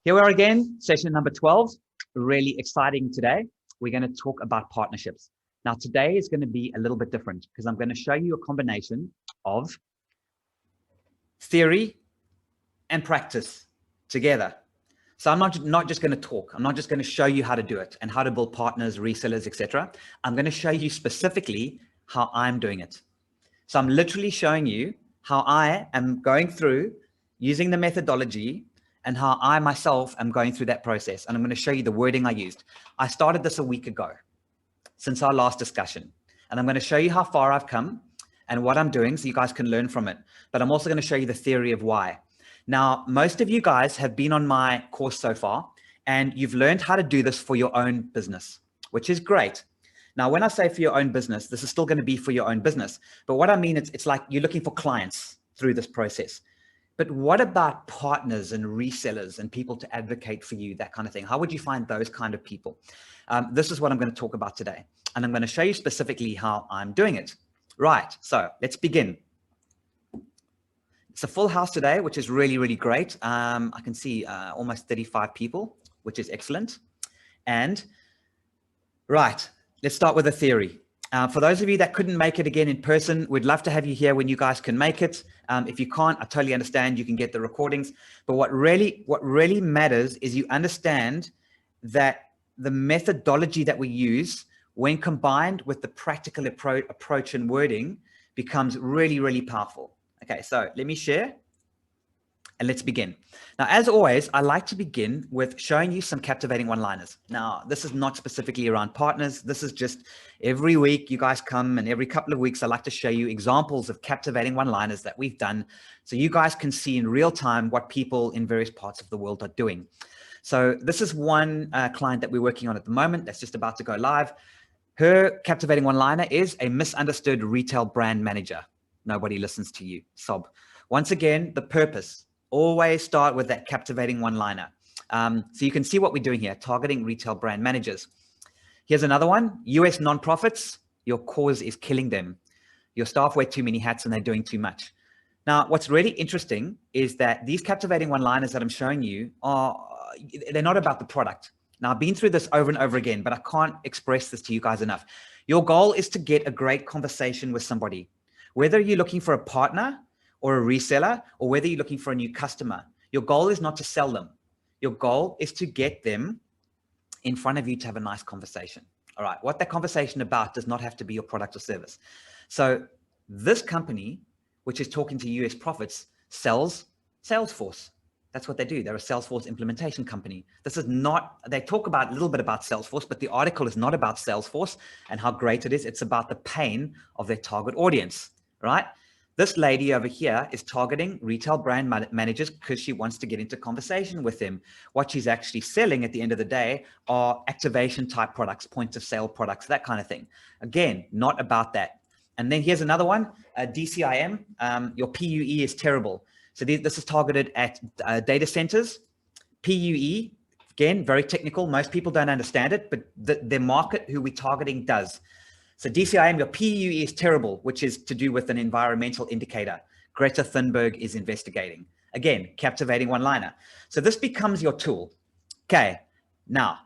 Here we are again, session number 12. Really exciting today. We're going to talk about partnerships. Now, today is going to be a little bit different because I'm going to show you a combination of theory and practice together. So I'm not just going to talk. I'm not just going to show you how to do it and how to build partners, resellers, etc. I'm going to show you specifically how I'm doing it. So I'm literally showing you how I am going through using the methodology and how I myself am going through that process. And I'm going to show you the wording I used. I started this a week ago since our last discussion. And I'm going to show you how far I've come and what I'm doing so you guys can learn from it. But I'm also going to show you the theory of why. Now, most of you guys have been on my course so far, and you've learned how to do this for your own business, which is great. Now, when I say for your own business, this is still going to be for your own business. But what I mean, it's like you're looking for clients through this process. But what about partners and resellers and people to advocate for you, that kind of thing? How would you find those kind of people? This is what I'm going to talk about today. And I'm going to show you specifically how I'm doing it. Right, so let's begin. It's a full house today, which is really, really great. I can see almost 35 people, which is excellent. And right, let's start with a theory. For those of you that couldn't make it again in person, we'd love to have you here when you guys can make it. If you can't, I totally understand. You can get the recordings. But what really matters is you understand that the methodology that we use, when combined with the practical approach and wording, becomes really, really powerful. Okay, so let me share and let's begin. Now, as always, I like to begin with showing you some captivating one-liners. Now, this is not specifically around partners. This is just every week you guys come, and every couple of weeks, I like to show you examples of captivating one-liners that we've done so you guys can see in real time what people in various parts of the world are doing. So this is one client that we're working on at the moment that's just about to go live. Her captivating one-liner is a misunderstood retail brand manager. Nobody listens to you, sob. Once again, the purpose. Always start with that captivating one-liner. So you can see what we're doing here, targeting retail brand managers. Here's another one, US nonprofits, your cause is killing them. Your staff wear too many hats and they're doing too much. Now, what's really interesting is that these captivating one-liners that I'm showing you they're not about the product. Now, I've been through this over and over again, but I can't express this to you guys enough. Your goal is to get a great conversation with somebody. Whether you're looking for a partner or a reseller, or whether you're looking for a new customer, your goal is not to sell them. Your goal is to get them in front of you to have a nice conversation. All right, what that conversation about does not have to be your product or service. So this company, which is talking to US profits, sells Salesforce. That's what they do. They're a Salesforce implementation company. This is not, they talk about a little bit about Salesforce, but the article is not about Salesforce and how great it is. It's about the pain of their target audience, right? This lady over here is targeting retail brand managers because she wants to get into conversation with them. What she's actually selling at the end of the day are activation type products, point of sale products, that kind of thing. Again, not about that. And then here's another one, DCIM, your PUE is terrible. So this is targeted at data centers. PUE, again, very technical. Most people don't understand it, but the market who we're targeting does. So DCIM, your PUE is terrible, which is to do with an environmental indicator. Greta Thunberg is investigating. Again, captivating one-liner. So this becomes your tool. Okay, now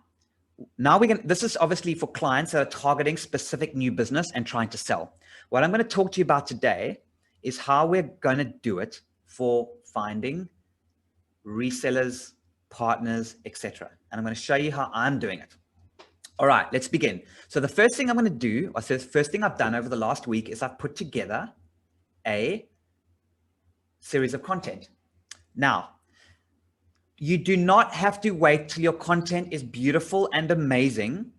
this is obviously for clients that are targeting specific new business and trying to sell. What I'm going to talk to you about today is how we're going to do it for finding resellers, partners, etc. And I'm going to show you how I'm doing it. All right, let's begin. So the first thing I'm going to do, or the first thing I've done over the last week is I've put together a series of content. Now, you do not have to wait till your content is beautiful and amazing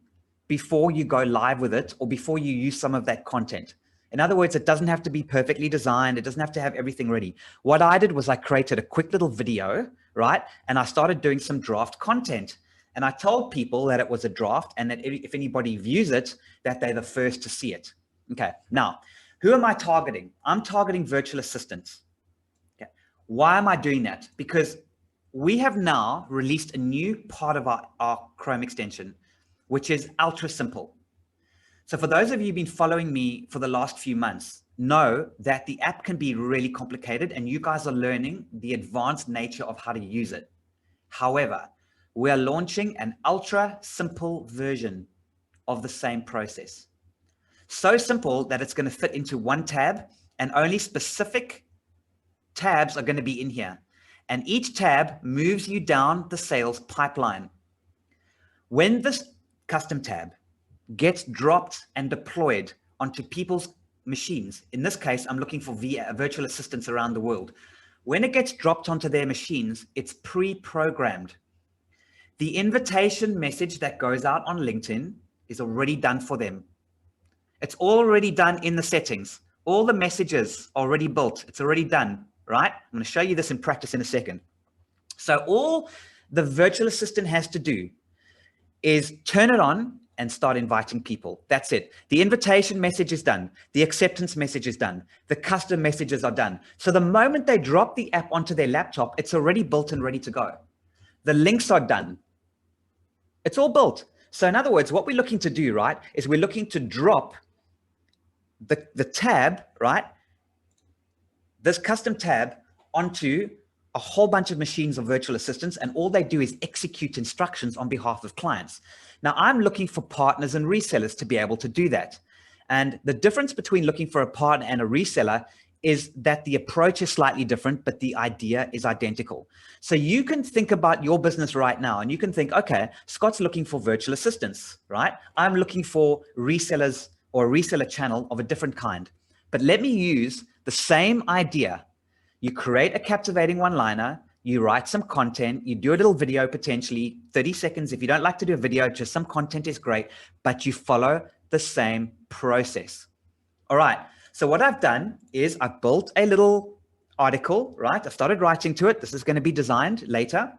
before you go live with it or before you use some of that content. In other words, it doesn't have to be perfectly designed. It doesn't have to have everything ready. What I did was I created a quick little video, right? And I started doing some draft content. And I told people that it was a draft and that if anybody views it, that they're the first to see it. Okay, now, who am I targeting? I'm targeting virtual assistants. Okay, why am I doing that? Because we have now released a new part of our Chrome extension, which is ultra simple. So for those of you who've been following me for the last few months, know that the app can be really complicated and you guys are learning the advanced nature of how to use it. However, we are launching an ultra simple version of the same process. So simple that it's going to fit into one tab, and only specific tabs are going to be in here. And each tab moves you down the sales pipeline. When this custom tab gets dropped and deployed onto people's machines, in this case, I'm looking for virtual assistants around the world. When it gets dropped onto their machines, it's pre-programmed. The invitation message that goes out on LinkedIn is already done for them. It's already done in the settings. All the messages are already built. It's already done, right? I'm going to show you this in practice in a second. So all the virtual assistant has to do is turn it on and start inviting people. That's it. The invitation message is done. The acceptance message is done. The custom messages are done. So the moment they drop the app onto their laptop, it's already built and ready to go. The links are done. It's all built. So in other words, what we're looking to do, right, is we're looking to drop the tab, right, this custom tab onto a whole bunch of machines of virtual assistants, and all they do is execute instructions on behalf of clients. Now, I'm looking for partners and resellers to be able to do that. And the difference between looking for a partner and a reseller is that the approach is slightly different, but the idea is identical. So you can think about your business right now and you can think, okay, Scott's looking for virtual assistants, right? I'm looking for resellers or a reseller channel of a different kind. But let me use the same idea. You create a captivating one-liner, you write some content, you do a little video, potentially 30 seconds. If you don't like to do a video, just some content is great, but you follow the same process. All right. So what I've done is I've built a little article, right? I started writing to it. This is going to be designed later.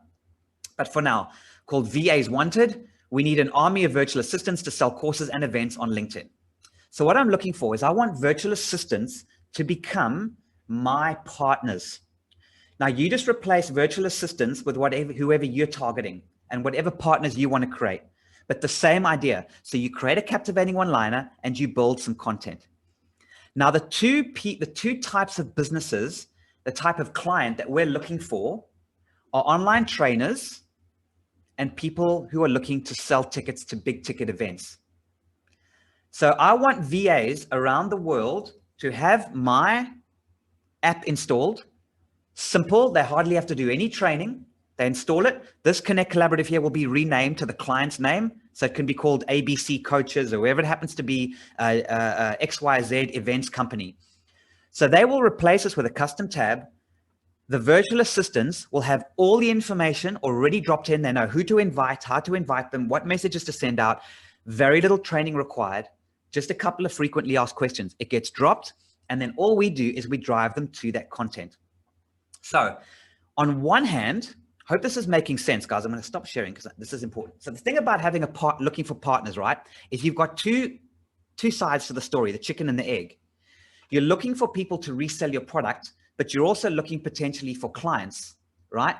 But for now, called VAs Wanted, we need an army of virtual assistants to sell courses and events on LinkedIn. So what I'm looking for is I want virtual assistants to become my partners. Now you just replace virtual assistants with whoever you're targeting and whatever partners you want to create, but the same idea. So you create a captivating one-liner and you build some content. Now the two types of businesses, the type of client that we're looking for are online trainers and people who are looking to sell tickets to big ticket events. So I want VAs around the world to have my app installed. Simple. They hardly have to do any training. They install it. This Connect Collaborative here will be renamed to the client's name. So it can be called ABC Coaches or whoever it happens to be, XYZ Events Company. So they will replace us with a custom tab. The virtual assistants will have all the information already dropped in. They know who to invite, how to invite them, what messages to send out. Very little training required. Just a couple of frequently asked questions. It gets dropped. And then all we do is we drive them to that content. So on one hand, hope this is making sense, guys. I'm going to stop sharing because this is important. So the thing about having looking for partners, right, is you've got two sides to the story, the chicken and the egg. You're looking for people to resell your product, but you're also looking potentially for clients, right?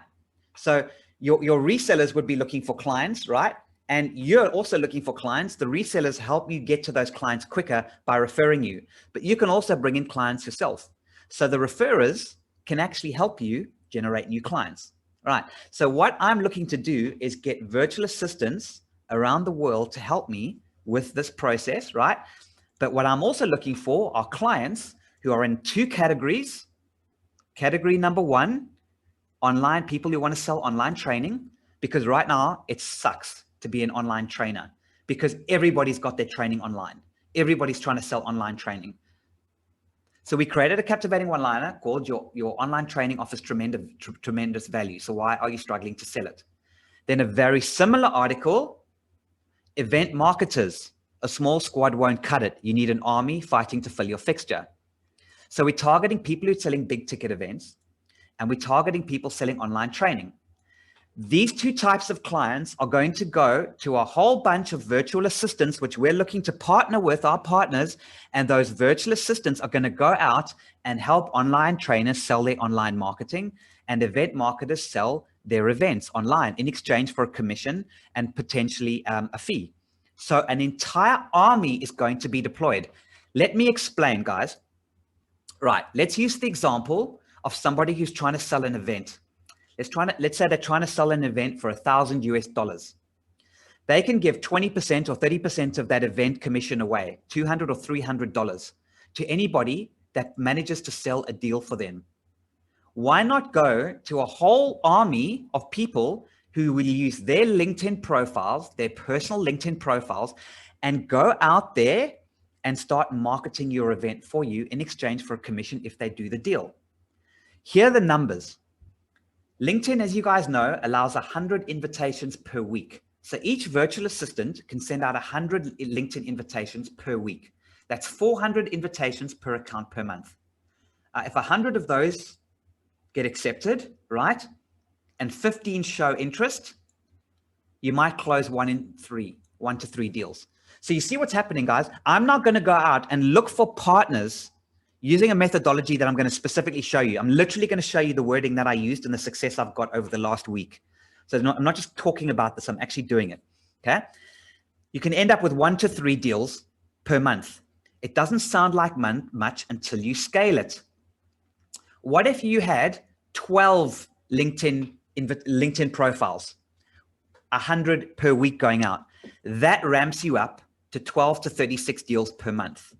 So your resellers would be looking for clients, right? And you're also looking for clients. The resellers help you get to those clients quicker by referring you, but you can also bring in clients yourself. So the referrers can actually help you generate new clients. All right. So what I'm looking to do is get virtual assistants around the world to help me with this process, right? But what I'm also looking for are clients who are in two categories. Category number one, online people who want to sell online training, because right now it sucks to be an online trainer because everybody's got their training online. Everybody's trying to sell online training. So we created a captivating one-liner called your online training offers tremendous value. So why are you struggling to sell it? Then a very similar article, event marketers, a small squad won't cut it. You need an army fighting to fill your fixture. So we're targeting people who are selling big ticket events and we're targeting people selling online training. These two types of clients are going to go to a whole bunch of virtual assistants, which we're looking to partner with our partners. And those virtual assistants are going to go out and help online trainers sell their online marketing and event marketers sell their events online in exchange for a commission and potentially a fee. So an entire army is going to be deployed. Let me explain, guys. Right. Let's use the example of somebody who's trying to sell an event. Let's say they're trying to sell an event for $1,000 US. They can give 20% or 30% of that event commission away, $200 or $300, to anybody that manages to sell a deal for them. Why not go to a whole army of people who will use their LinkedIn profiles, their personal LinkedIn profiles, and go out there and start marketing your event for you in exchange for a commission if they do the deal? Here are the numbers. LinkedIn, as you guys know, allows 100 invitations per week. So each virtual assistant can send out 100 LinkedIn invitations per week. That's 400 invitations per account per month. If 100 of those get accepted, right, and 15 show interest, you might close 1 to 3 deals. So you see what's happening, guys. I'm not going to go out and look for partners using a methodology that I'm going to specifically show you. I'm literally going to show you the wording that I used and the success I've got over the last week. So I'm not just talking about this, I'm actually doing it, okay? You can end up with 1 to 3 deals per month. It doesn't sound like much until you scale it. What if you had 12 LinkedIn profiles, 100 per week going out? That ramps you up to 12 to 36 deals per month.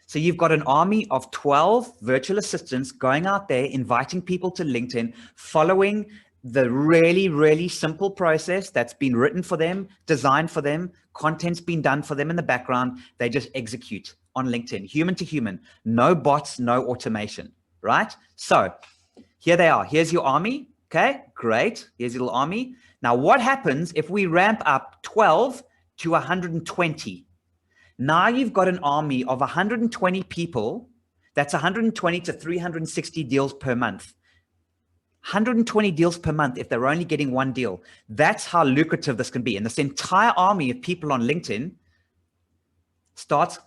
So you've got an army of 12 virtual assistants going out there, inviting people to LinkedIn, following the really, really simple process that's been written for them, designed for them, content's been done for them in the background. They just execute on LinkedIn, human to human, no bots, no automation, right? So here they are. Here's your army. Okay, great. Here's your little army. Now, what happens if we ramp up 12 to 120? Now you've got an army of 120 people. That's 120 to 360 deals per month. 120 deals per month if they're only getting 1 deal. That's how lucrative this can be. And this entire army of people on LinkedIn starts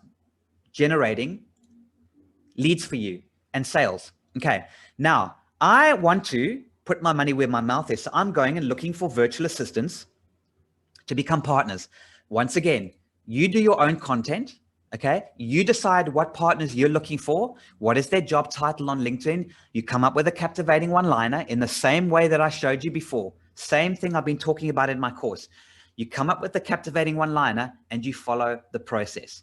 generating leads for you and sales. Okay, now I want to put my money where my mouth is. So I'm going and looking for virtual assistants to become partners. Once again, you do your own content. Okay, you decide what partners you're looking for. What is their job title on LinkedIn? You come up with a captivating one-liner in the same way that I showed you before. Same thing I've been talking about in my course. You come up with the captivating one-liner and you follow the process.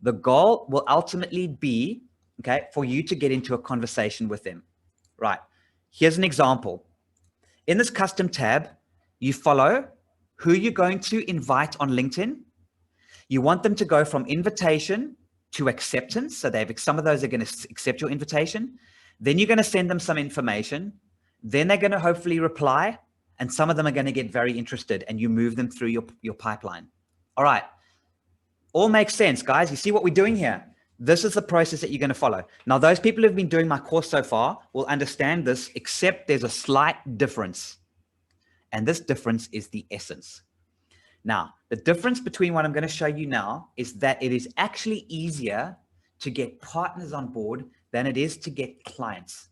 The goal will ultimately be, okay, for you to get into a conversation with them. Right. Here's an example. In this custom tab, you follow who you're going to invite on LinkedIn. You want them to go from invitation to acceptance. So some of those are going to accept your invitation. Then you're going to send them some information. Then they're going to hopefully reply. And some of them are going to get very interested and you move them through your pipeline. All right. All makes sense, guys. You see what we're doing here? This is the process that you're going to follow. Now, those people who've been doing my course so far will understand this, except there's a slight difference. And this difference is the essence. Now, the difference between what I'm going to show you now is that it is actually easier to get partners on board than it is to get clients,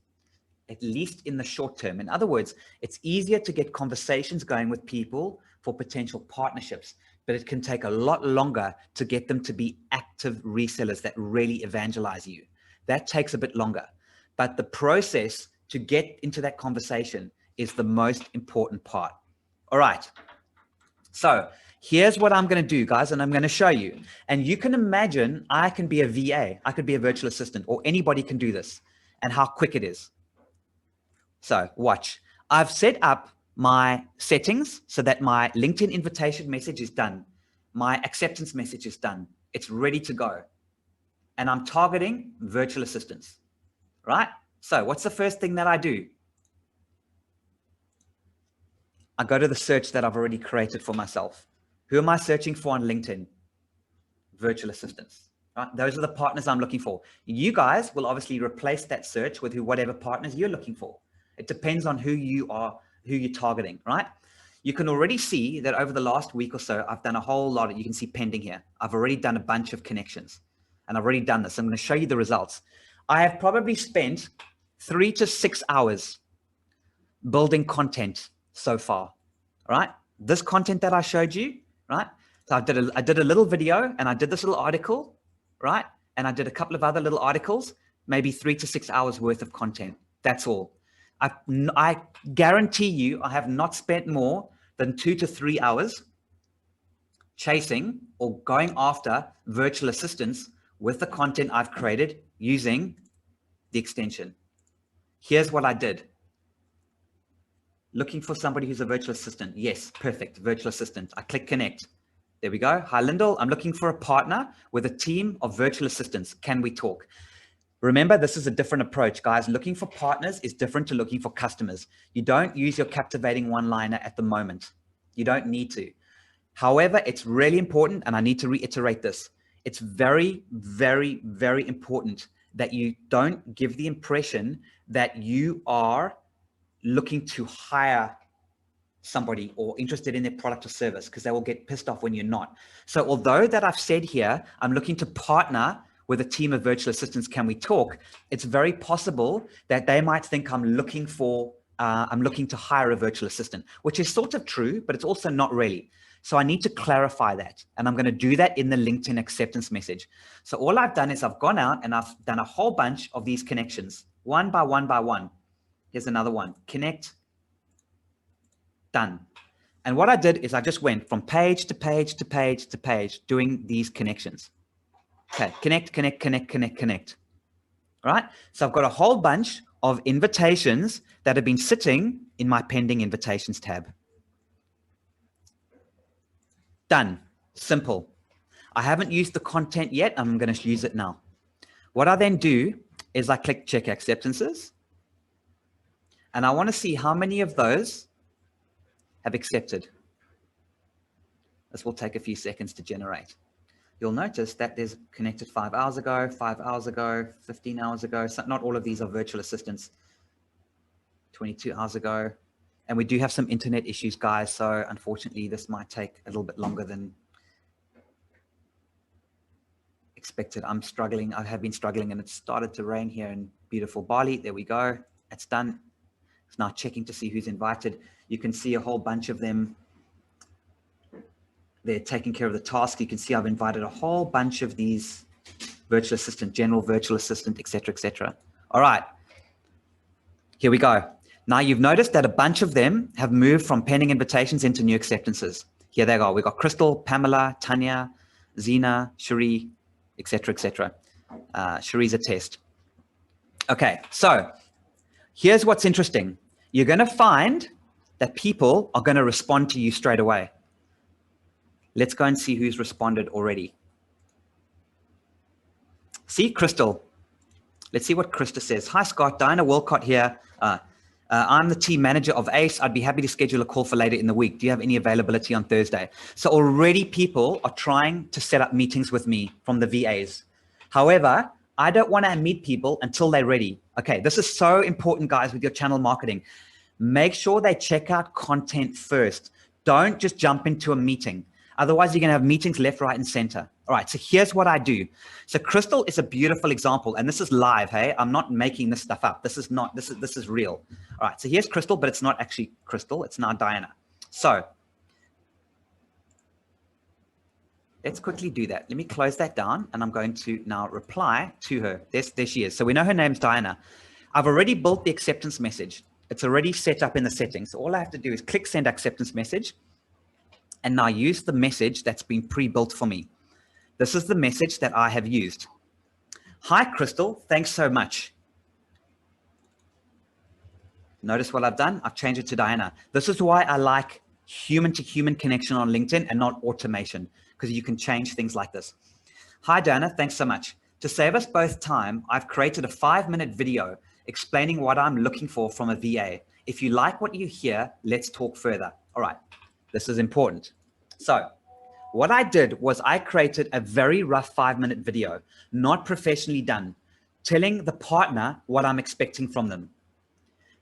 at least in the short term. In other words, it's easier to get conversations going with people for potential partnerships, but it can take a lot longer to get them to be active resellers that really evangelize you. That takes a bit longer, but the process to get into that conversation is the most important part. All right. So here's what I'm going to do, guys, and I'm going to show you. And you can imagine I can be a VA. I could be a virtual assistant, or anybody can do this, and how quick it is. So watch. I've set up my settings so that my LinkedIn invitation message is done. My acceptance message is done. It's ready to go. And I'm targeting virtual assistants, right? So what's the first thing that I do? I go to the search that I've already created for myself. Who am I searching for on LinkedIn? Virtual assistants. Right? Those are the partners I'm looking for. You guys will obviously replace that search with whatever partners you're looking for. It depends on who you're targeting, right? You can already see that over the last week or so, I've done a whole lot. You can see pending here. I've already done a bunch of connections and I've already done this. I'm going to show you the results. I have probably spent 3 to 6 hours building content so far, right? This content that I showed you, right? So I did a little video and I did this little article, right? And I did a couple of other little articles, maybe 3 to 6 hours worth of content. That's all. I guarantee you, I have not spent more than 2 to 3 hours chasing or going after virtual assistants with the content I've created using the extension. Here's what I did. Looking for somebody who's a virtual assistant. Yes, perfect, virtual assistant. I click connect. There we go. Hi, Lyndall. I'm looking for a partner with a team of virtual assistants. Can we talk? Remember, this is a different approach, guys. Looking for partners is different to looking for customers. You don't use your captivating one-liner at the moment. You don't need to. However, it's really important, and I need to reiterate this. It's very, very, very important that you don't give the impression that you are looking to hire somebody or interested in their product or service, because they will get pissed off when you're not. So although that I've said here, I'm looking to partner with a team of virtual assistants, can we talk? It's very possible that they might think I'm looking to hire a virtual assistant, which is sort of true, but it's also not really. So I need to clarify that. And I'm going to do that in the LinkedIn acceptance message. So all I've done is I've gone out and I've done a whole bunch of these connections, one by one by one. Here's another one, connect, done. And what I did is I just went from page to page to page to page doing these connections. Okay, connect, connect, connect, connect, connect. All right, so I've got a whole bunch of invitations that have been sitting in my pending invitations tab. Done, simple. I haven't used the content yet. I'm going to use it now. What I then do is I click check acceptances. And I want to see how many of those have accepted. This will take a few seconds to generate. You'll notice that there's connected 5 hours ago, 5 hours ago, 15 hours ago. So not all of these are virtual assistants. 22 hours ago. And we do have some internet issues, guys. So unfortunately, this might take a little bit longer than expected. I'm struggling. I have been struggling, and it started to rain here in beautiful Bali. There we go. It's done. It's now checking to see who's invited. You can see a whole bunch of them. They're taking care of the task. You can see I've invited a whole bunch of these virtual assistant, general virtual assistant, et cetera, et cetera. All right, here we go. Now you've noticed that a bunch of them have moved from pending invitations into new acceptances. Here they go. We've got Crystal, Pamela, Tanya, Zena, Cherie, et cetera, et cetera. Cherie's a test. Okay, so here's what's interesting. You're going to find that people are going to respond to you straight away. Let's go and see who's responded already. See, Crystal. Let's see what Krista says. Hi, Scott. Diana Wilcott here. I'm the team manager of ACE. I'd be happy to schedule a call for later in the week. Do you have any availability on Thursday? So already people are trying to set up meetings with me from the VAs. However, I don't want to meet people until they're ready. Okay, this is so important, guys, with your channel marketing. Make sure they check out content first. Don't just jump into a meeting. Otherwise, you're going to have meetings left, right, and center. All right, so here's what I do. So Crystal is a beautiful example, and this is live, hey? I'm not making this stuff up. This is real. All right, so here's Crystal, but it's not actually Crystal. It's now Diana. So let's quickly do that. Let me close that down, and I'm going to now reply to her. There she is. So we know her name's Diana. I've already built the acceptance message. It's already set up in the settings. So all I have to do is click send acceptance message, and now use the message that's been pre-built for me. This is the message that I have used. Hi, Crystal. Thanks so much. Notice what I've done? I've changed it to Diana. This is why I like human-to-human connection on LinkedIn and not automation, because you can change things like this. Hi, Diana. Thanks so much. To save us both time, I've created a 5-minute video explaining what I'm looking for from a VA. If you like what you hear, let's talk further. All right. This is important. So what I did was I created a very rough 5-minute video, not professionally done, telling the partner what I'm expecting from them.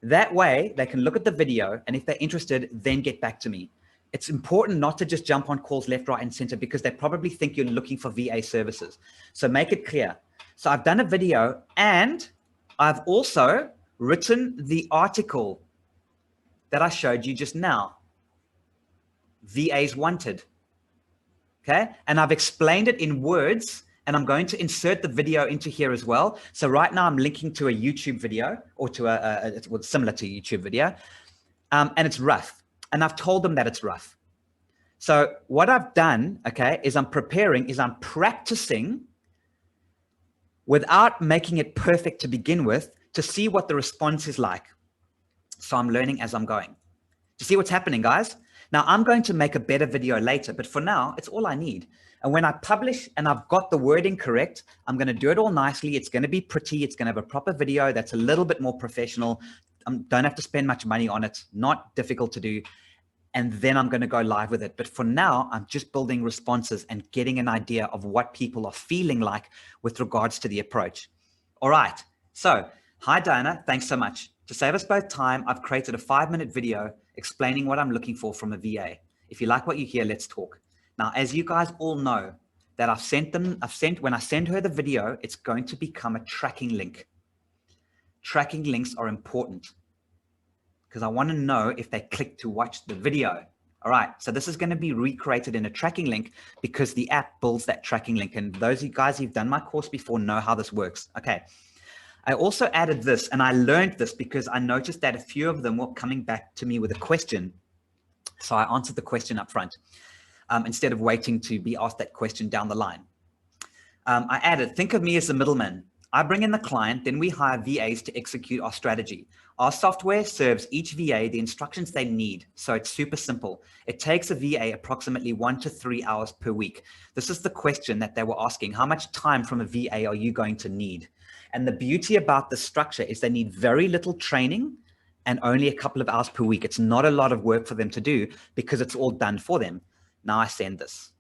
That way they can look at the video, and if they're interested, then get back to me. It's important not to just jump on calls left, right, and center, because they probably think you're looking for VA services. So make it clear. So I've done a video, and I've also written the article that I showed you just now. VAs wanted. Okay. And I've explained it in words and I'm going to insert the video into here as well. So right now I'm linking to a YouTube video, or to it's similar to a YouTube video, and it's rough. And I've told them that it's rough. So what I've done, okay, is I'm practicing without making it perfect to begin with, to see what the response is like. So I'm learning as I'm going. Do you see what's happening, guys? Now I'm going to make a better video later, but for now, it's all I need. And when I publish and I've got the wording correct, I'm going to do it all nicely. It's going to be pretty. It's going to have a proper video that's a little bit more professional. Don't have to spend much money on it. Not difficult to do. And then I'm going to go live with it. But for now, I'm just building responses and getting an idea of what people are feeling like with regards to the approach. All right. So, hi, Diana. Thanks so much. To save us both time, I've created a 5-minute video explaining what I'm looking for from a VA. If you like what you hear, let's talk. Now, as you guys all know, that when I send her the video, it's going to become a tracking link. Tracking links are important, because I want to know if they click to watch the video. All right, so this is going to be recreated in a tracking link, because the app builds that tracking link. And those of you guys who've done my course before know how this works. Okay, I also added this, and I learned this because I noticed that a few of them were coming back to me with a question. So I answered the question up front instead of waiting to be asked that question down the line. I added, think of me as the middleman. I bring in the client, then we hire VAs to execute our strategy. Our software serves each VA the instructions they need, so it's super simple. It takes a VA approximately 1 to 3 hours per week. This is the question that they were asking. How much time from a VA are you going to need? And the beauty about the structure is they need very little training and only a couple of hours per week. It's not a lot of work for them to do because it's all done for them. Now I send this.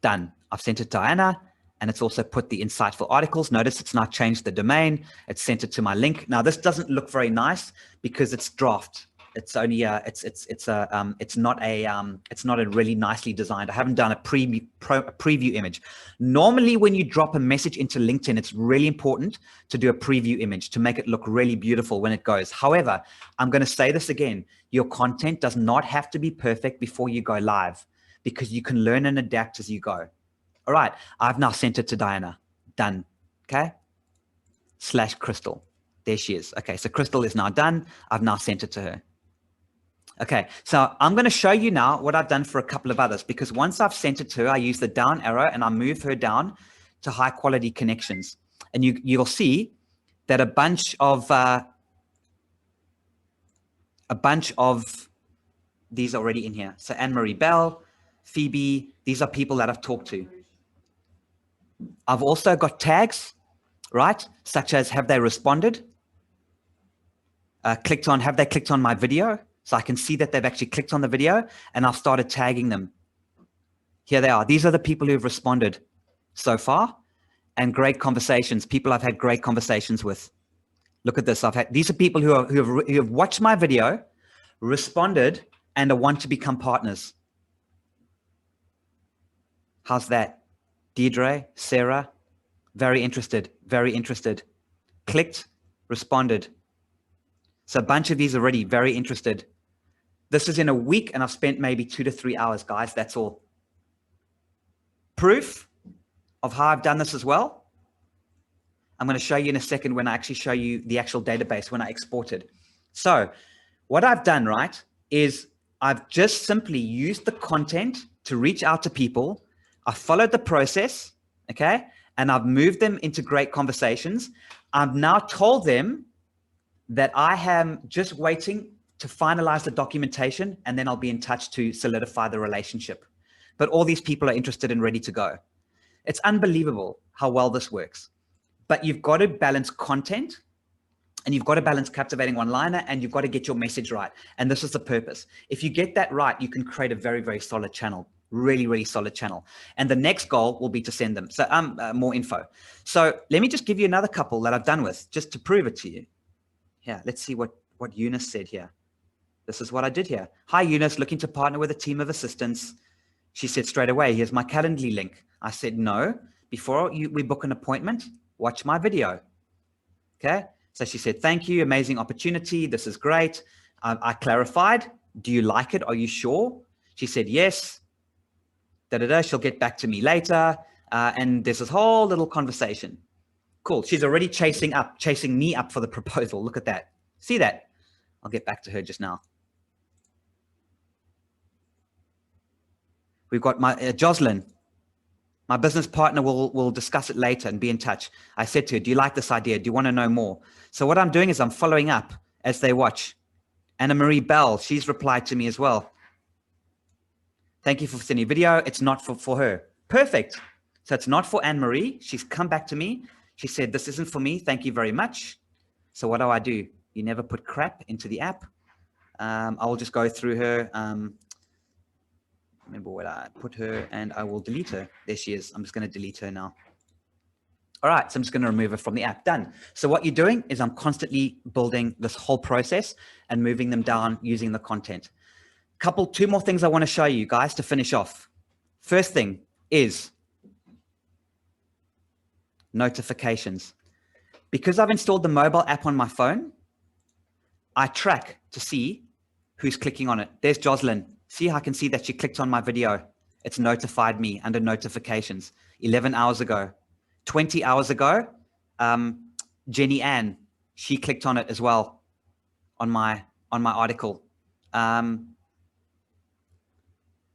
Done. I've sent it to Diana. And it's also put the insightful articles. Notice it's now changed the domain. It's sent it to my link. Now this doesn't look very nice because it's draft. It's only it's not a really nicely designed. I haven't done a preview image. Normally, when you drop a message into LinkedIn, it's really important to do a preview image to make it look really beautiful when it goes. However, I'm going to say this again: your content does not have to be perfect before you go live, because you can learn and adapt as you go. All right, I've now sent it to Diana. Done. Okay. /Crystal. There she is. Okay, so Crystal is now done. I've now sent it to her. Okay, so I'm going to show you now what I've done for a couple of others, because once I've sent it to her, I use the down arrow and I move her down to high quality connections. And you'll see that a bunch of these are already in here. So Anne-Marie Bell, Phoebe, these are people that I've talked to. I've also got tags, right? Such as, have they responded? Have they clicked on my video? So I can see that they've actually clicked on the video, and I've started tagging them. Here they are. These are the people who have responded so far, and great conversations, people I've had great conversations with. Look at this. These are people who have watched my video, responded, and want to become partners. How's that? Deirdre, Sarah, very interested, very interested. Clicked, responded. So a bunch of these already very interested. This is in a week, and I've spent maybe 2 to 3 hours, guys. That's all. Proof of how I've done this as well. I'm going to show you in a second when I actually show you the actual database when I exported. So what I've done, right, is I've just simply used the content to reach out to people. I followed the process, okay, and I've moved them into great conversations. I've now told them that I am just waiting to finalize the documentation, and then I'll be in touch to solidify the relationship. But all these people are interested and ready to go. It's unbelievable how well this works. But you've got to balance content, and you've got to balance captivating one-liner, and you've got to get your message right. And this is the purpose. If you get that right, you can create a very, very solid channel. Really, really solid channel. And the next goal will be to send them more info. So let me just give you another couple that I've done with, just to prove it to you. Yeah, let's see what Eunice said here. This is what I did here. Hi, Eunice, looking to partner with a team of assistants. She said straight away, here's my Calendly link. I said, no, before we book an appointment, watch my video. Okay. So she said, thank you. Amazing opportunity. This is great. I clarified. Do you like it? Are you sure? She said, yes. She'll get back to me later. And there's this whole little conversation. Cool. She's already chasing me up for the proposal. Look at that. See that? I'll get back to her just now. We've got my Jocelyn. My business partner will discuss it later and be in touch. I said to her, do you like this idea? Do you want to know more? So what I'm doing is I'm following up as they watch. Anna Marie Bell, she's replied to me as well. Thank you for sending a video. It's not for her. Perfect. So it's not for Anne Marie. She's come back to me. She said, this isn't for me. Thank you very much. So what do? You never put crap into the app. I'll just go through her. Remember what I put her, and I will delete her. There she is. I'm just going to delete her now. All right, so I'm just going to remove her from the app. Done. So what you're doing is I'm constantly building this whole process and moving them down using the content. Two more things I want to show you guys to finish off. First thing is notifications. Because I've installed the mobile app on my phone, I track to see who's clicking on it. There's Jocelyn. See how I can see that she clicked on my video. It's notified me under notifications 11 hours ago. 20 hours ago, Jenny Ann, she clicked on it as well on my article.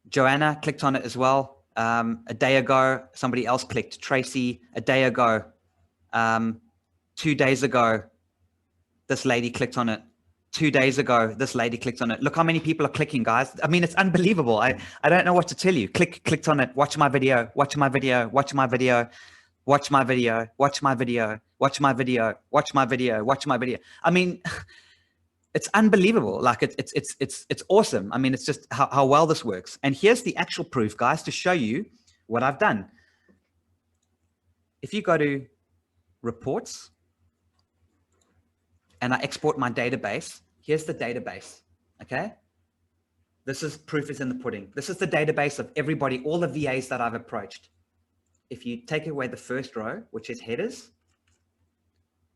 Joanna clicked on it as well. A day ago, somebody else clicked. Tracy, a day ago. 2 days ago, this lady clicked on it. 2 days ago, this lady clicked on it. Look how many people are clicking, guys. I mean, it's unbelievable. I don't know what to tell you. Clicked on it. Watch my video. Watch my video. Watch my video. Watch my video. Watch my video. Watch my video. Watch my video. Watch my video. I mean, it's unbelievable. Like it's awesome. I mean, it's just how well this works. And here's the actual proof, guys, to show you what I've done. If you go to reports and I export my database, here's the database, okay? This is proof is in the pudding. This is the database of everybody, all the VAs that I've approached. If you take away the first row, which is headers,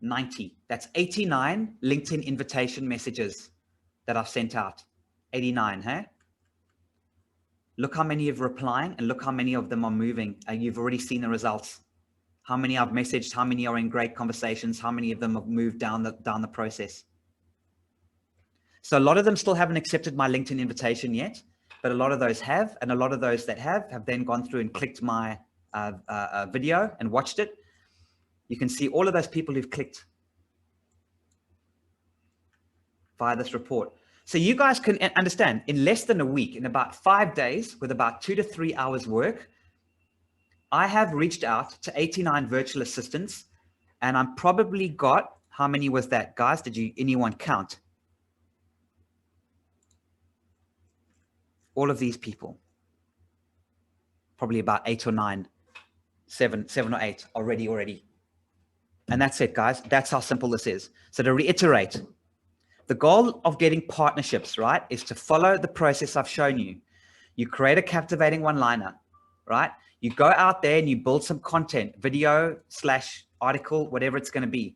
90. That's 89 LinkedIn invitation messages that I've sent out. 89, hey? Look how many are replying and look how many of them are moving. You've already seen the results. How many I've messaged, how many are in great conversations, how many of them have moved down the process. So a lot of them still haven't accepted my LinkedIn invitation yet, but a lot of those have, and a lot of those that have then gone through and clicked my video and watched it. You can see all of those people who've clicked via this report. So you guys can understand, in less than a week, in about 5 days, with about 2 to 3 hours work, I have reached out to 89 virtual assistants, and I'm probably got, how many was that, guys? Did anyone count? All of these people, probably about 8 or 9, 7 or 8 already. And that's it, guys. That's how simple this is. So to reiterate, the goal of getting partnerships, right, is to follow the process I've shown you. You create a captivating one-liner, right? You go out there and you build some content, video / article, whatever it's going to be.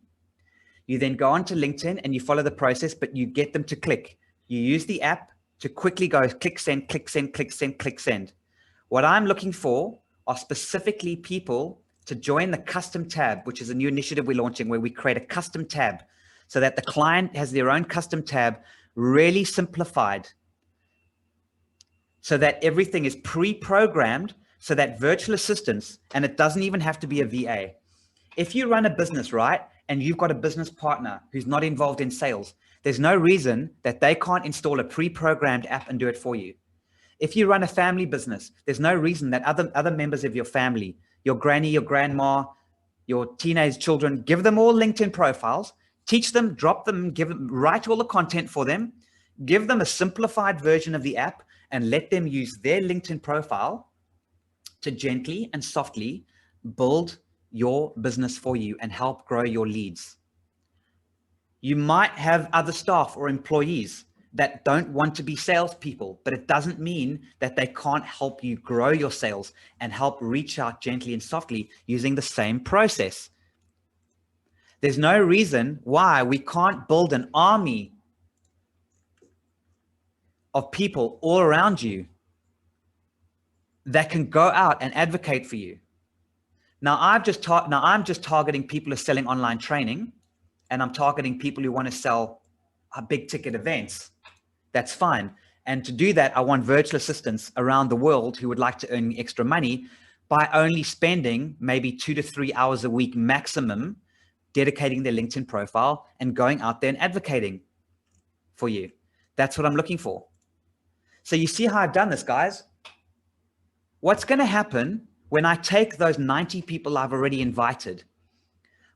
You then go onto LinkedIn and you follow the process, but you get them to click. You use the app to quickly go click send, click send, click send, click send. What I'm looking for are specifically people to join the custom tab, which is a new initiative we're launching where we create a custom tab so that the client has their own custom tab, really simplified, so that everything is pre-programmed, so that virtual assistants, and it doesn't even have to be a VA. If you run a business, right, and you've got a business partner who's not involved in sales, there's no reason that they can't install a pre-programmed app and do it for you. If you run a family business, there's no reason that other members of your family, your granny, your grandma, your teenage children, give them all LinkedIn profiles, teach them, drop them, write all the content for them, give them a simplified version of the app, and let them use their LinkedIn profile to gently and softly build your business for you and help grow your leads. You might have other staff or employees that don't want to be salespeople, but it doesn't mean that they can't help you grow your sales and help reach out gently and softly using the same process. There's no reason why we can't build an army of people all around you that can go out and advocate for you. Now I'm just targeting people who are selling online training, and I'm targeting people who want to sell big ticket events. That's fine. And to do that, I want virtual assistants around the world who would like to earn extra money by only spending maybe 2 to 3 hours a week maximum, dedicating their LinkedIn profile and going out there and advocating for you. That's what I'm looking for. So you see how I've done this, guys? What's going to happen when I take those 90 people I've already invited?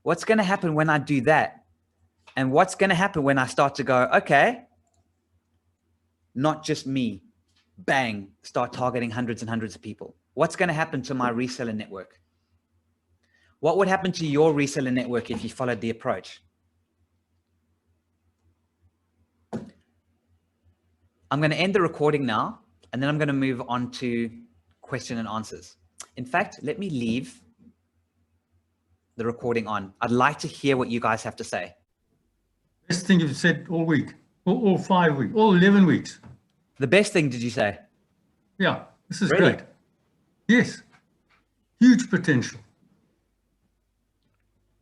What's going to happen when I do that? And what's going to happen when I start to go, okay, not just me, bang, start targeting hundreds and hundreds of people? What's going to happen to my reseller network? What would happen to your reseller network if you followed the approach? I'm going to end the recording now, and then I'm going to move on to question and answers. In fact, let me leave the recording on. I'd like to hear what you guys have to say. Best thing you've said all week, all 5 weeks, all 11 weeks. The best thing, did you say? Yeah, this is Really? great. Yes, huge potential.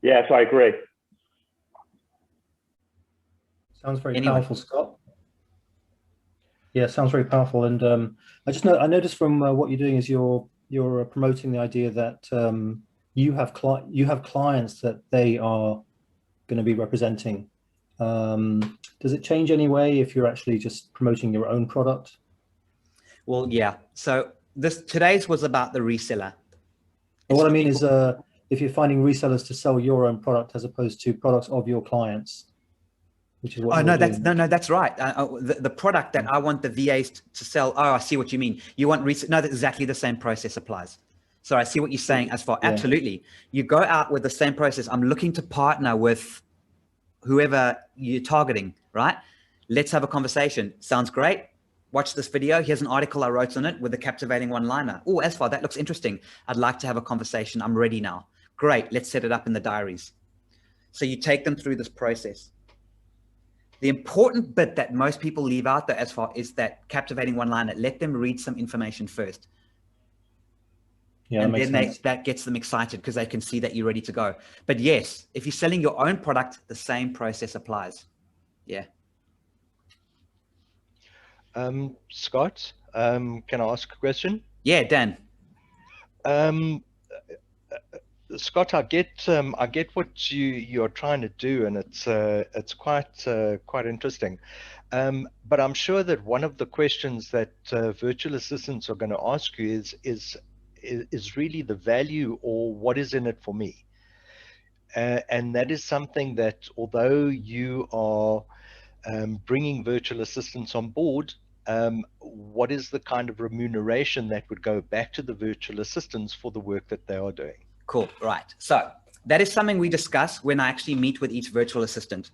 Yes, I agree. Sounds very Anyway. powerful, Scott. Yeah, sounds very powerful. And I noticed from what you're doing is you're promoting the idea that you have clients that they are going to be representing. Does it change any way if you're actually just promoting your own product? Well, yeah. So today's was about the reseller. But what I mean is if you're finding resellers to sell your own product as opposed to products of your clients, which is what no, you're doing. that's right. The product that I want the VAs to sell. Oh, I see what you mean. You want no, that's exactly the same process applies. So I see what you're saying as far, absolutely. You go out with the same process. I'm looking to partner with whoever you're targeting, right? Let's have a conversation. Sounds great. Watch this video. Here's an article I wrote on it with a captivating one-liner. Oh, Asfar, that looks interesting. I'd like to have a conversation. I'm ready now. Great. Let's set it up in the diaries. So you take them through this process. The important bit that most people leave out though, Asfar, is that captivating one-liner. Let them read some information first. Yeah, and then that gets them excited because they can see that you're ready to go. But yes, if you're selling your own product, the same process applies. Yeah. Scott, can I ask a question? Yeah, Dan. Scott, I get what you're trying to do, and it's quite interesting. But I'm sure that one of the questions that virtual assistants are going to ask you is really the value, or what is in it for me? And that is something that, although you are bringing virtual assistants on board, what is the kind of remuneration that would go back to the virtual assistants for the work that they are doing? Cool. Right. So that is something we discuss when I actually meet with each virtual assistant.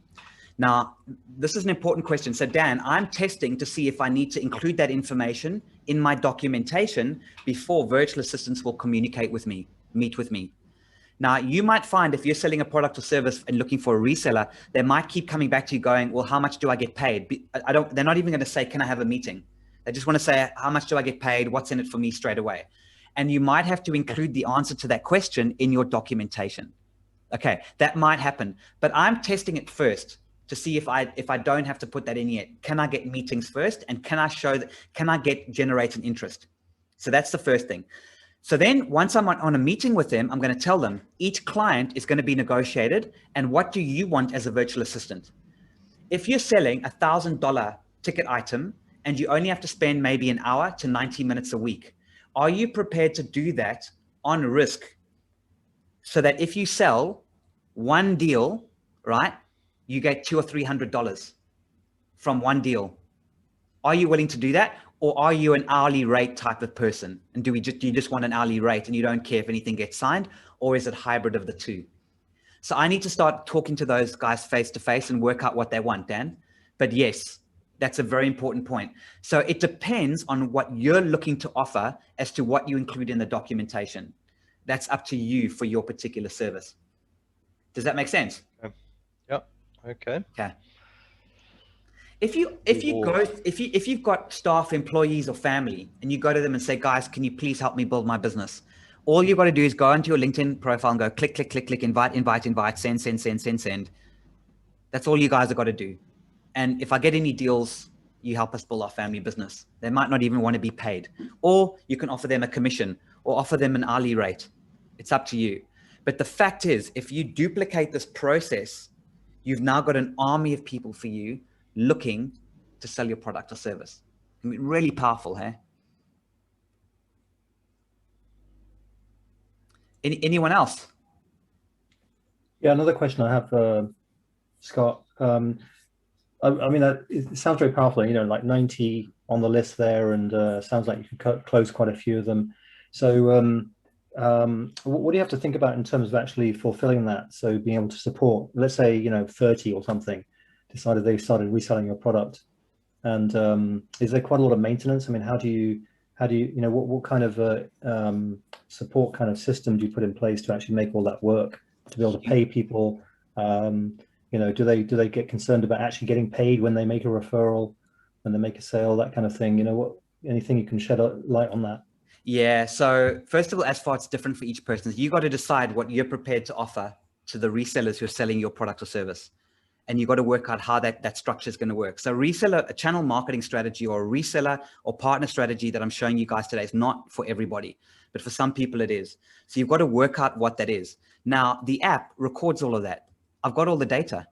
Now, this is an important question. So Dan, I'm testing to see if I need to include that information in my documentation before virtual assistants will communicate with me, meet with me. Now, you might find if you're selling a product or service and looking for a reseller, they might keep coming back to you going, well, how much do I get paid? They're not even going to say, can I have a meeting? They just want to say, how much do I get paid? What's in it for me straight away? And you might have to include the answer to that question in your documentation. Okay, that might happen, but I'm testing it first to see if I don't have to put that in yet. Can I get meetings first? And can I show that, can I generate an interest? So that's the first thing. So then once I'm on a meeting with them, I'm going to tell them each client is going to be negotiated. And what do you want as a virtual assistant? If you're selling $1,000 ticket item and you only have to spend maybe an hour to 90 minutes a week, are you prepared to do that on risk so that if you sell one deal, right, you get $200 or $300 from one deal? Are you willing to do that? Or are you an hourly rate type of person? And do you just want an hourly rate and you don't care if anything gets signed? Or is it hybrid of the two? So I need to start talking to those guys face to face and work out what they want, Dan. But yes, that's a very important point. So it depends on what you're looking to offer as to what you include in the documentation. That's up to you for your particular service. Does that make sense? Yeah. Okay. Okay. If you've got staff, employees, or family, and you go to them and say, guys, can you please help me build my business? All you've got to do is go onto your LinkedIn profile and go click, click, click, click, invite, invite, invite, send, send, send, send, send. That's all you guys have got to do. And if I get any deals, you help us build our family business. They might not even want to be paid, or you can offer them a commission or offer them an hourly rate. It's up to you. But the fact is, if you duplicate this process, you've now got an army of people for you looking to sell your product or service. I mean, really powerful, hey? Anyone else? Yeah, another question I have, Scott. I mean, it sounds very powerful, you know, like 90 on the list there, and sounds like you can close quite a few of them. So what do you have to think about in terms of actually fulfilling that? So being able to support, let's say, you know, 30 or something decided they started reselling your product. And is there quite a lot of maintenance? I mean, how do you, you know, what kind of support kind of system do you put in place to actually make all that work, to be able to pay people? You know, do they get concerned about actually getting paid when they make a referral, when they make a sale, that kind of thing? You know, anything you can shed a light on that? Yeah. So first of all, as far it's different for each person, you got to decide what you're prepared to offer to the resellers who are selling your product or service. And you got to work out how that structure is going to work. So reseller, a channel marketing strategy or a reseller or partner strategy that I'm showing you guys today is not for everybody, but for some people it is. So you've got to work out what that is. Now, the app records all of that. I've got all the data.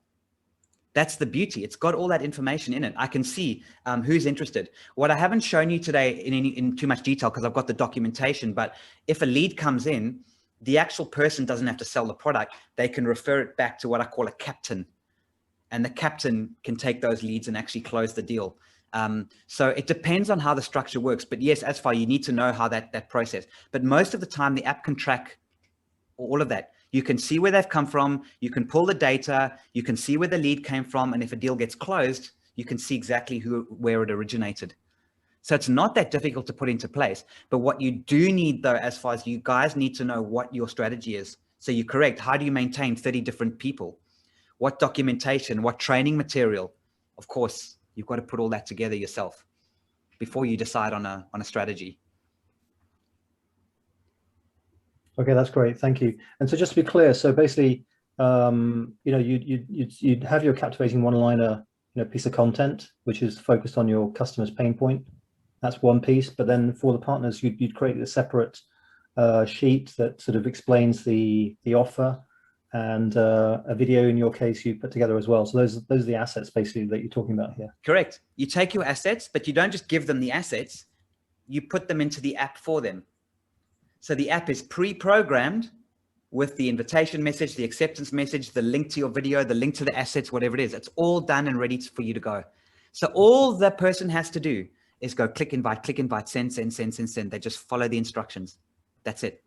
That's the beauty. It's got all that information in it. I can see who's interested. What I haven't shown you today in too much detail, because I've got the documentation, but if a lead comes in, the actual person doesn't have to sell the product. They can refer it back to what I call a captain. And the captain can take those leads and actually close the deal. So it depends on how the structure works. But yes, as far, you need to know how that process. But most of the time, the app can track all of that. You can see where they've come from. You can pull the data. You can see where the lead came from. And if a deal gets closed, you can see exactly where it originated. So it's not that difficult to put into place. But what you do need, though, as far as you guys need to know what your strategy is. So you're correct. How do you maintain 30 different people? What documentation, what training material? Of course, you've got to put all that together yourself before you decide on a strategy. Okay, that's great. Thank you. And so just to be clear, so basically, you know, you'd have your captivating one-liner, you know, piece of content, which is focused on your customer's pain point. That's one piece. But then for the partners, you'd create a separate sheet that sort of explains the offer, and a video in your case you put together as well. So those are the assets basically that you're talking about here. Correct. You take your assets, but you don't just give them the assets. You put them into the app for them. So the app is pre-programmed with the invitation message, the acceptance message, the link to your video, the link to the assets, whatever it is. It's all done and ready for you to go. So all the person has to do is go click, invite, send, send, send, send, send. They just follow the instructions. That's it.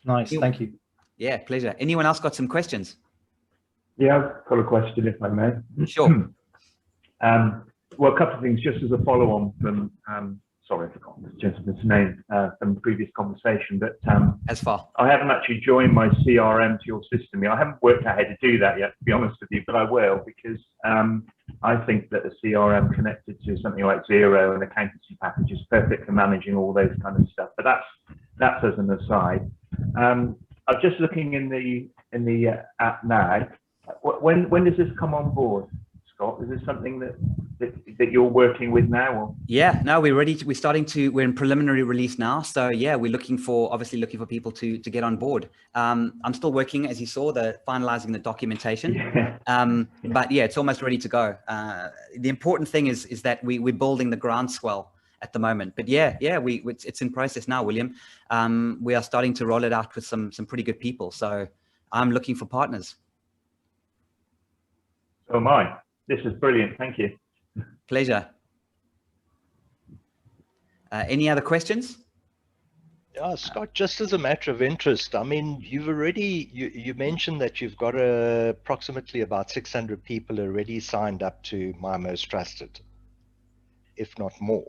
Nice, thank you. Yeah, pleasure. Anyone else got some questions? Yeah, I've got a question, if I may. Sure. Well, a couple of things, just as a follow-on from, sorry, I forgot this gentleman's name from the previous conversation, but as far. I haven't actually joined my CRM to your system yet. I haven't worked out how to do that yet, to be honest with you, but I will, because I think that a CRM connected to something like Xero and accountancy package is perfect for managing all those kind of stuff. But that's as an aside. I'm just looking in the app now. When does this come on board, Scott? Is this something that you're working with now? Or? Yeah, no, we're ready. We're in preliminary release now. So yeah, we're obviously looking for people to get on board. I'm still working, as you saw, finalizing the documentation. Yeah. But yeah, it's almost ready to go. The important thing is that we're building the groundswell at the moment. But yeah, it's in process now, William. We are starting to roll it out with some pretty good people. So I'm looking for partners. So am I. This is brilliant. Thank you. Pleasure. Any other questions? Yeah, Scott, just as a matter of interest, I mean, you mentioned that you've got approximately about 600 people already signed up to My Most Trusted, if not more.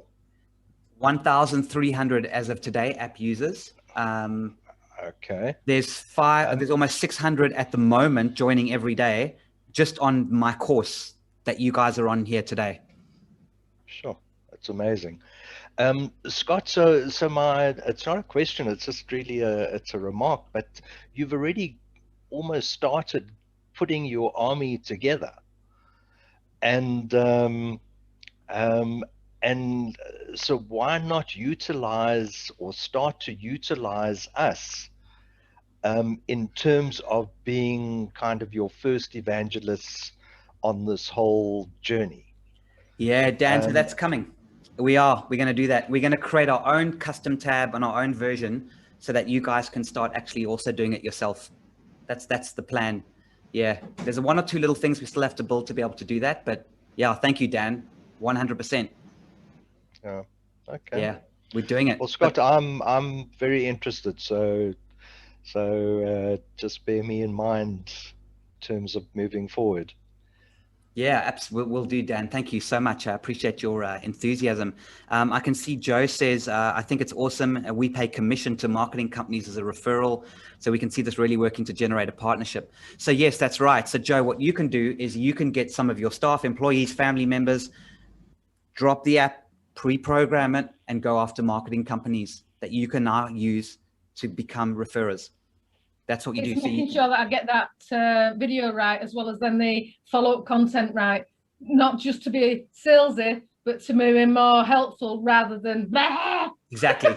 1,300 as of today, app users. Okay. There's almost 600 at the moment joining every day, just on my course that you guys are on here today. Sure, that's amazing. Scott, so it's not a question, it's just really it's a remark, but you've already almost started putting your army together. And and so why not utilize or start to utilize us in terms of being kind of your first evangelists on this whole journey? Yeah, Dan, so that's coming. We're going to do that. We're going to create our own custom tab on our own version so that you guys can start actually also doing it yourself. That's the plan. Yeah, there's one or two little things we still have to build to be able to do that. But yeah, thank you, Dan. 100%. Yeah. Okay. Yeah, we're doing it. Well, Scott, I'm very interested. So just bear me in mind in terms of moving forward. Yeah, absolutely. We'll do, Dan. Thank you so much. I appreciate your enthusiasm. I can see Joe says, I think it's awesome. We pay commission to marketing companies as a referral. So we can see this really working to generate a partnership. So yes, that's right. So Joe, what you can do is you can get some of your staff, employees, family members, drop the app, pre-program it, and go after marketing companies that you can now use to become referrers. That's what you do. It's making sure that I get that video right, as well as then the follow-up content right, not just to be salesy, but to be more helpful rather than bah! Exactly.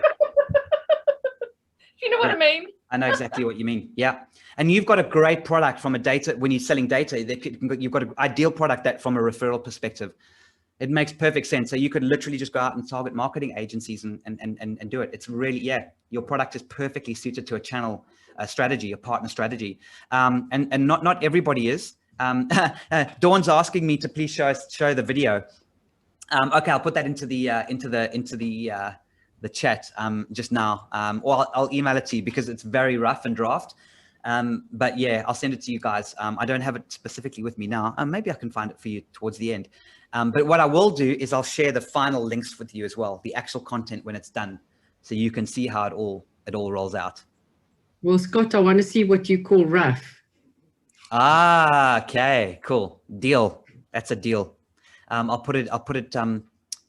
You know what I mean? I know exactly what you mean. Yeah. And you've got a great product from a data, when you're selling data, you've got an ideal product that from a referral perspective, it makes perfect sense. So you could literally just go out and target marketing agencies and do it. It's really, yeah, your product is perfectly suited to a channel strategy, a partner strategy. And not everybody is. Dawn's asking me to please show the video. Okay, I'll put that into the chat just now, or I'll email it to you because it's very rough and draft. But yeah, I'll send it to you guys. I don't have it specifically with me now. Maybe I can find it for you towards the end. But what I will do is I'll share the final links with you as well, the actual content when it's done, so you can see how it all rolls out. Well, Scott, I want to see what you call rough. Ah, okay, cool, deal. That's a deal. I'll put it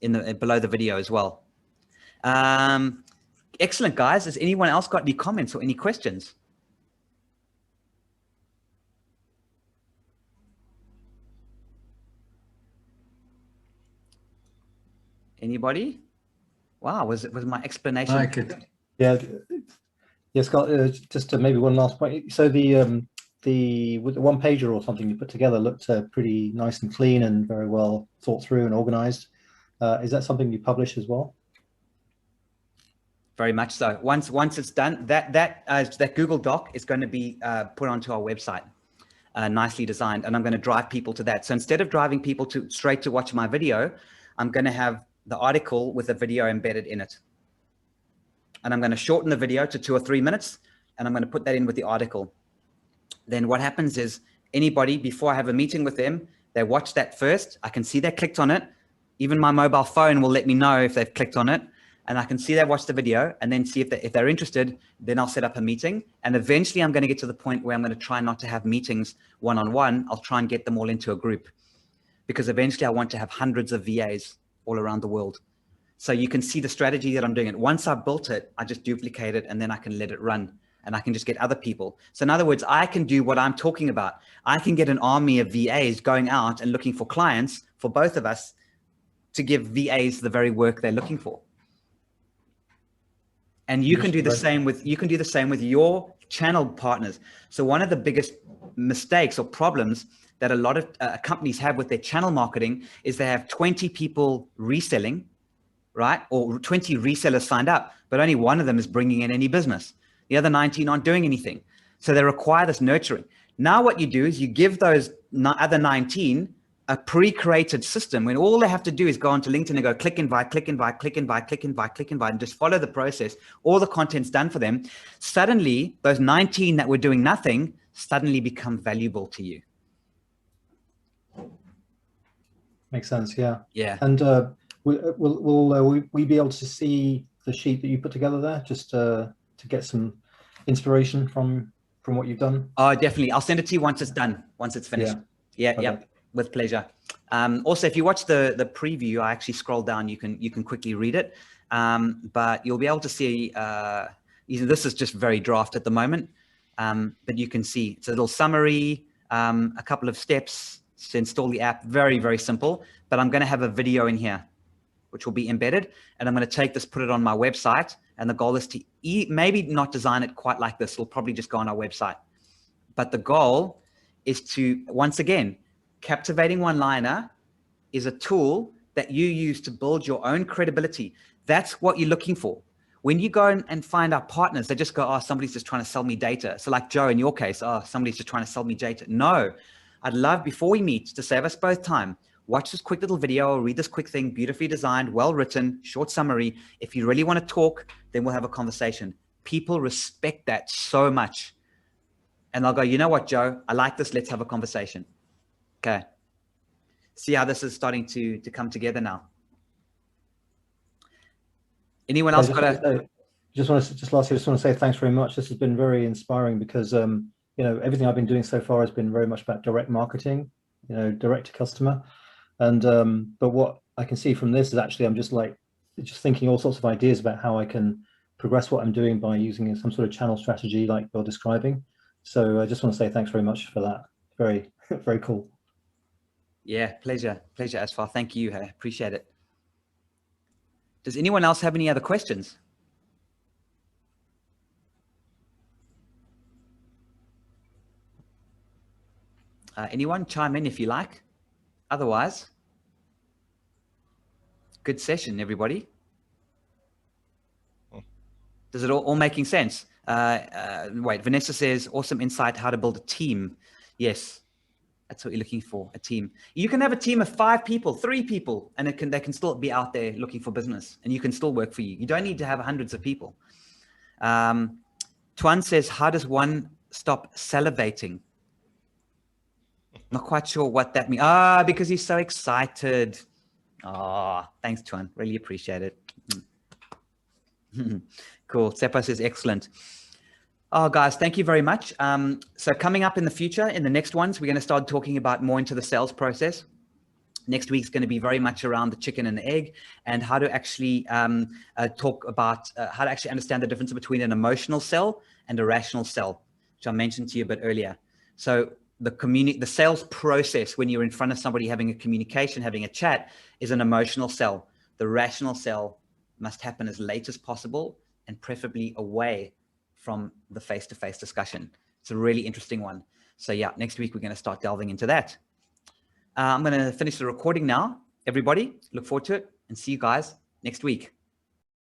in below the video as well. Excellent, guys. Has anyone else got any comments or any questions? Anybody? Wow, was my explanation? I like it. Yeah, Scott. Just maybe one last point. So the one pager or something you put together looked pretty nice and clean and very well thought through and organized. Is that something you publish as well? Very much so. Once it's done, that Google Doc is going to be put onto our website, nicely designed, and I'm going to drive people to that. So instead of driving people straight to watch my video, I'm going to have the article with a video embedded in it. And I'm going to shorten the video to 2 or 3 minutes, and I'm going to put that in with the article. Then what happens is anybody, before I have a meeting with them, they watch that first. I can see they clicked on it. Even my mobile phone will let me know if they've clicked on it, and I can see they watched the video, and then see if they're interested, then I'll set up a meeting. And eventually I'm going to get to the point where I'm going to try not to have meetings one-on-one. I'll try and get them all into a group, because eventually I want to have hundreds of VAs all around the world. So you can see the strategy that I'm doing it. Once I've built it, I just duplicate it, and then I can let it run, and I can just get other people. So in other words, I can do what I'm talking about. I can get an army of VAs going out and looking for clients for both of us to give VAs the very work they're looking for. And you can do the same with your channel partners. So one of the biggest mistakes or problems that a lot of companies have with their channel marketing is they have 20 people reselling, right? Or 20 resellers signed up, but only one of them is bringing in any business. The other 19 aren't doing anything. So they require this nurturing. Now what you do is you give those other 19 a pre-created system when all they have to do is go onto LinkedIn and go click invite, click invite, click invite, click invite, click invite, and just follow the process. All the content's done for them. Suddenly, those 19 that were doing nothing suddenly become valuable to you. Makes sense, yeah. Yeah. And will we be able to see the sheet that you put together there, just to get some inspiration from what you've done? Oh, definitely. I'll send it to you once it's done, once it's finished. Yeah, Okay. with pleasure. Also, if you watch the preview, I actually scroll down, you can quickly read it. But you'll be able to see, this is just very draft at the moment, but you can see it's a little summary, a couple of steps to install the app, very, very simple. But I'm going to have a video in here, which will be embedded, and I'm going to take this, put it on my website. And the goal is to maybe not design it quite like this. It'll probably just go on our website. But the goal is to, once again, captivating one-liner is a tool that you use to build your own credibility. That's what you're looking for. When you go and find our partners, they just go, oh, somebody's just trying to sell me data. So like Joe, in your case, oh, somebody's just trying to sell me data. No, I'd love, before we meet, to save us both time, watch this quick little video or read this quick thing, beautifully designed, well written, short summary. If you really want to talk, then we'll have a conversation. People respect that so much. And they'll go, you know what, Joe, I like this. Let's have a conversation. Okay. See how this is starting to come together now. Anyone else got a... Just lastly, I just want to say thanks very much. This has been very inspiring because, everything I've been doing so far has been very much about direct marketing, direct to customer. And, but what I can see from this is actually, I'm just thinking all sorts of ideas about how I can progress what I'm doing by using some sort of channel strategy like you're describing. So I just want to say thanks very much for that. Very, very cool. Yeah, pleasure, Asfar. Thank you. I appreciate it. Does anyone else have any other questions? Anyone chime in if you like. Otherwise, good session, everybody. Does it all making sense? Wait, Vanessa says, awesome insight, how to build a team. Yes, that's what you're looking for, a team. You can have a team of 5 people, 3 people, and they can still be out there looking for business, and you can still work for you. You don't need to have hundreds of people. Tuan says, how does one stop salivating? Not quite sure what that means. Because he's so excited. Thanks, Tuan. Really appreciate it. Cool. Sepa says, excellent. Oh, guys, thank you very much. So coming up in the future, in the next ones, we're going to start talking about more into the sales process. Next week's going to be very much around the chicken and the egg and how to actually talk about how to actually understand the difference between an emotional sell and a rational sell, which I mentioned to you a bit earlier. So the sales process when you're in front of somebody having a communication, having a chat, is an emotional sell. The rational sell must happen as late as possible and preferably away from the face-to-face discussion. It's a really interesting one. So yeah, next week we're going to start delving into that. I'm going to finish the recording now. Everybody, look forward to it and see you guys next week.